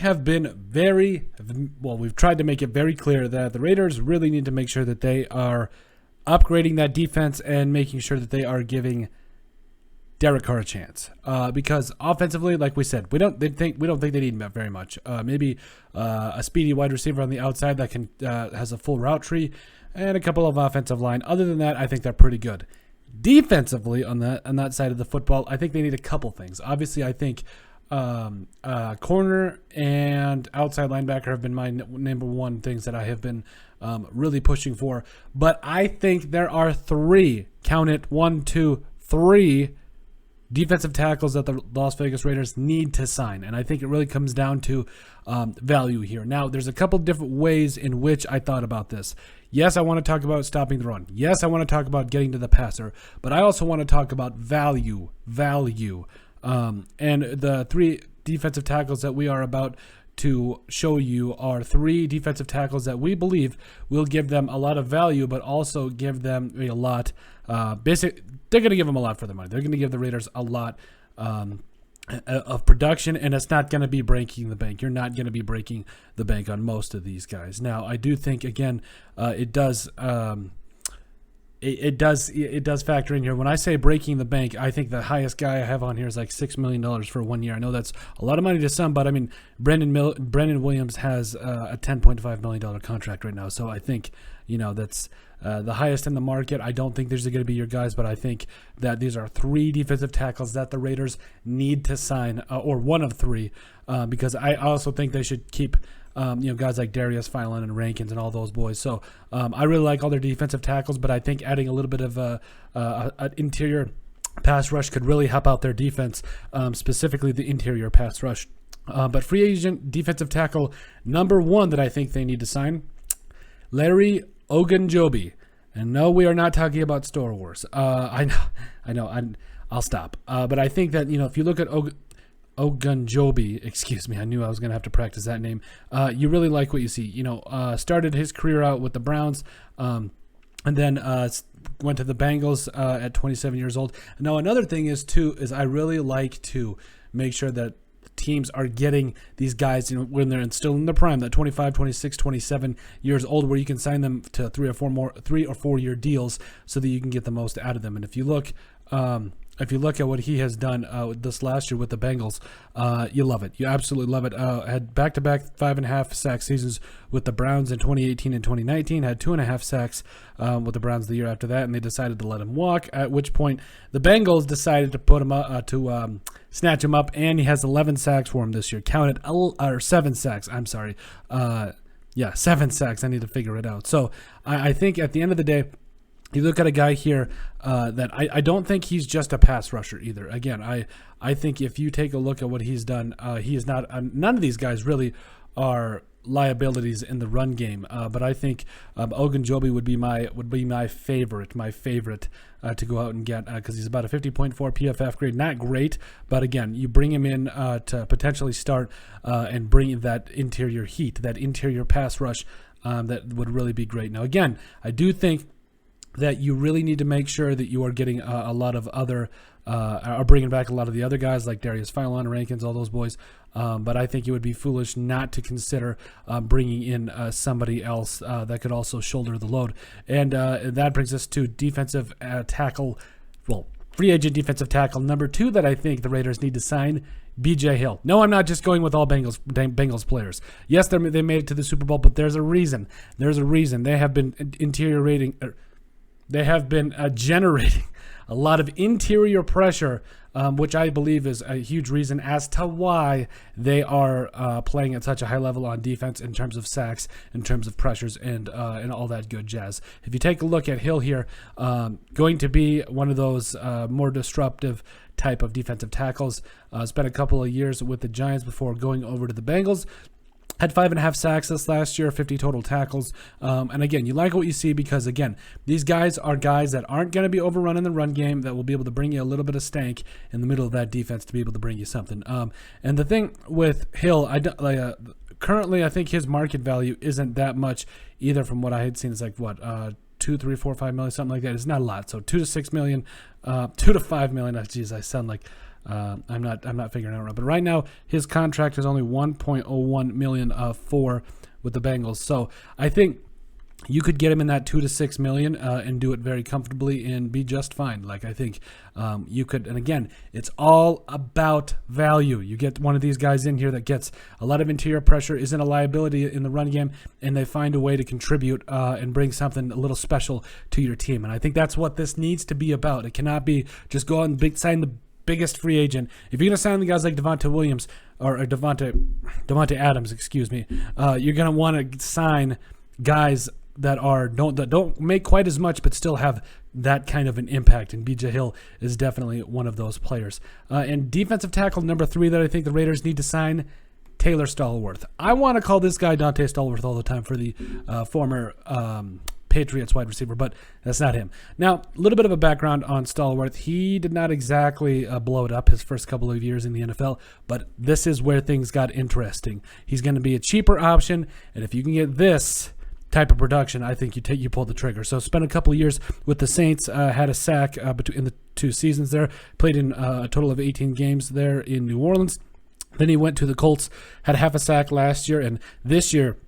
have been we've tried to make it very clear that the Raiders really need to make sure that they are upgrading that defense and making sure that they are giving Derek Carr a chance. Because offensively, like we said, we don't think they need very much. Maybe a speedy wide receiver on the outside that can has a full route tree, and a couple of offensive line. Other than that, I think they're pretty good. Defensively, on that side of the football, I think they need a couple things. Obviously, I think corner and outside linebacker have been my number one things that I have been really pushing for. But I think there are three, count it, 1, 2, 3 defensive tackles that the Las Vegas Raiders need to sign. And I think it really comes down to value here. Now, there's a couple different ways in which I thought about this. Yes, I want to talk about stopping the run. Yes, I want to talk about getting to the passer. But I also want to talk about value. And the three defensive tackles that we are about to show you are three defensive tackles that we believe will give them a lot of value, but also give them a lot. They're going to give them a lot for their money. They're going to give the Raiders a lot of production, and it's not going to be breaking the bank. You're not going to be breaking the bank on most of these guys. Now, I do think again, it does factor in here. When I say breaking the bank, I think the highest guy I have on here is like $6 million for 1 year. I know that's a lot of money to some, but I mean, Brendan Williams has a $10.5 million contract right now. So I think, that's the highest in the market. I don't think there's going to be your guys, but I think that these are three defensive tackles that the Raiders need to sign, or one of three, because I also think they should keep guys like Darius Philon and Rankins and all those boys. So I really like all their defensive tackles, but I think adding a little bit of an interior pass rush could really help out their defense, specifically the interior pass rush. But free agent defensive tackle number one that I think they need to sign, Larry Ogunjobi. And no, we are not talking about Stallworth. I know. I'll stop. But I think that, if you look at Ogunjobi, excuse me, I knew I was going to have to practice that name. You really like what you see. Started his career out with the Browns, and then went to the Bengals at 27 years old. Now, another thing is I really like to make sure that teams are getting these guys, when they're still in their prime, that 25, 26, 27 years old, where you can sign them to 3 or 4 year deals so that you can get the most out of them. And if you look at what he has done this last year with the Bengals, you love it. You absolutely love it. Had back-to-back 5.5 sack seasons with the Browns in 2018 and 2019. Had 2.5 sacks with the Browns the year after that, and they decided to let him walk. At which point, the Bengals decided to put him up snatch him up, and he has 11 sacks for him this year. Counted or 7 sacks. I'm sorry. 7 sacks. I need to figure it out. So I think at the end of the day, you look at a guy here that I don't think he's just a pass rusher either. Again, I think if you take a look at what he's done, he is not. None of these guys really are liabilities in the run game. But I think Ogunjobi would be my favorite to go out and get, because he's about a 50.4 PFF grade. Not great, but again, you bring him in to potentially start and bring that interior heat, that interior pass rush, that would really be great. Now, again, I do think that you really need to make sure that you are getting a lot of other, are bringing back a lot of the other guys like Darius Philon, Rankins, all those boys. But I think it would be foolish not to consider bringing in somebody else that could also shoulder the load. And that brings us to defensive tackle, free agent defensive tackle number 2 that I think the Raiders need to sign, B.J. Hill. No, I'm not just going with all Bengals players. Yes, they made it to the Super Bowl, but there's a reason. They have been generating a lot of interior pressure, which I believe is a huge reason as to why they are playing at such a high level on defense in terms of sacks, in terms of pressures, and all that good jazz. If you take a look at Hill here, going to be one of those more disruptive type of defensive tackles. Spent a couple of years with the Giants before going over to the Bengals. Had 5.5 sacks this last year, 50 total tackles. And again, you like what you see because, again, these guys are guys that aren't going to be overrun in the run game, that will be able to bring you a little bit of stank in the middle of that defense to be able to bring you something. And the thing with Hill, currently I think his market value isn't that much either from what I had seen. It's like, 2, 3, 4, 5 million, something like that. It's not a lot. So 2 to 6 million, 2 to 5 million. Geez, I sound like I'm not figuring it out right. But right now his contract is only 1.01 million for with the Bengals. So I think you could get him in that 2 to 6 million and do it very comfortably and be just fine. Like I think you could, and again, it's all about value. You get one of these guys in here that gets a lot of interior pressure, isn't a liability in the run game, and they find a way to contribute and bring something a little special to your team. And I think that's what this needs to be about. It cannot be just go out and sign the biggest free agent. If you're going to sign the guys like Devontae Williams or Devontae Adams, excuse me, you're going to want to sign guys that don't make quite as much, but still have that kind of an impact. And B.J. Hill is definitely one of those players. And defensive tackle number 3 that I think the Raiders need to sign, Taylor Stallworth. I want to call this guy Dante Stallworth all the time for the former Patriots wide receiver, but that's not him. Now, a little bit of a background on Stallworth. He did not exactly blow it up his first couple of years in the NFL, but this is where things got interesting. He's going to be a cheaper option, and if you can get this type of production, I think you pull the trigger. So spent a couple of years with the Saints, had a sack in the 2 seasons there, played in a total of 18 games there in New Orleans. Then he went to the Colts, had half a sack last year, and this year,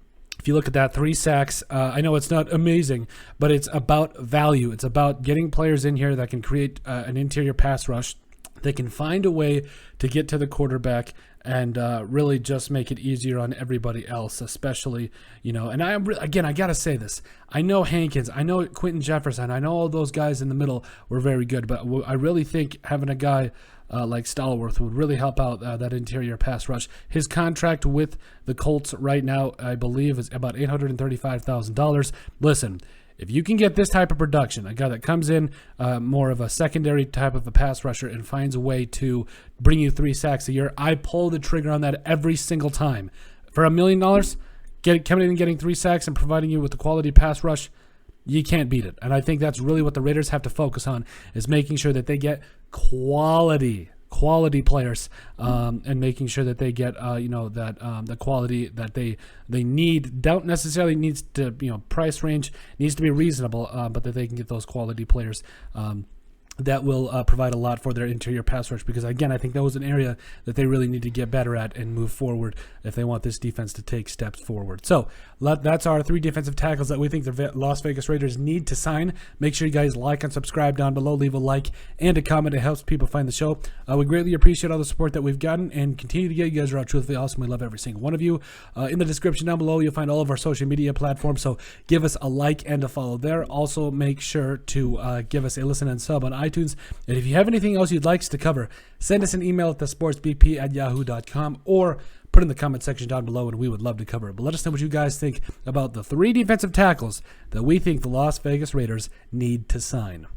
if you look at that, 3 sacks, I know it's not amazing, but it's about value. It's about getting players in here that can create an interior pass rush. They can find a way to get to the quarterback and really just make it easier on everybody else, especially, and I got to say this. I know Hankins, I know Quentin Jefferson, I know all those guys in the middle were very good, but I really think having a guy like Stallworth would really help out that interior pass rush. His contract with the Colts right now, I believe, is about $835,000. Listen, if you can get this type of production, a guy that comes in more of a secondary type of a pass rusher and finds a way to bring you 3 sacks a year, I pull the trigger on that every single time. For $1 million, coming in and getting 3 sacks and providing you with the quality pass rush, you can't beat it. And I think that's really what the Raiders have to focus on, is making sure that they get quality players and making sure that they get the quality that they need. Don't necessarily needs to price range needs to be reasonable, but that they can get those quality players that will provide a lot for their interior pass rush, because again, I think that was an area that they really need to get better at and move forward if they want this defense to take steps forward. So that's our 3 defensive tackles that we think the Las Vegas Raiders need to sign. Make sure you guys like and subscribe down below, leave a like and a comment. It helps people find the show. We greatly appreciate all the support that we've gotten and continue to get. You guys are truthfully awesome. We love every single one of you. In the description down below, you'll find all of our social media platforms, so give us a like and a follow there. Also, make sure to give us a listen and sub on iTunes. And if you have anything else you'd like us to cover, send us an email at thesportsbp@yahoo.com or put in the comment section down below, and we would love to cover it. But let us know what you guys think about the 3 defensive tackles that we think the Las Vegas Raiders need to sign.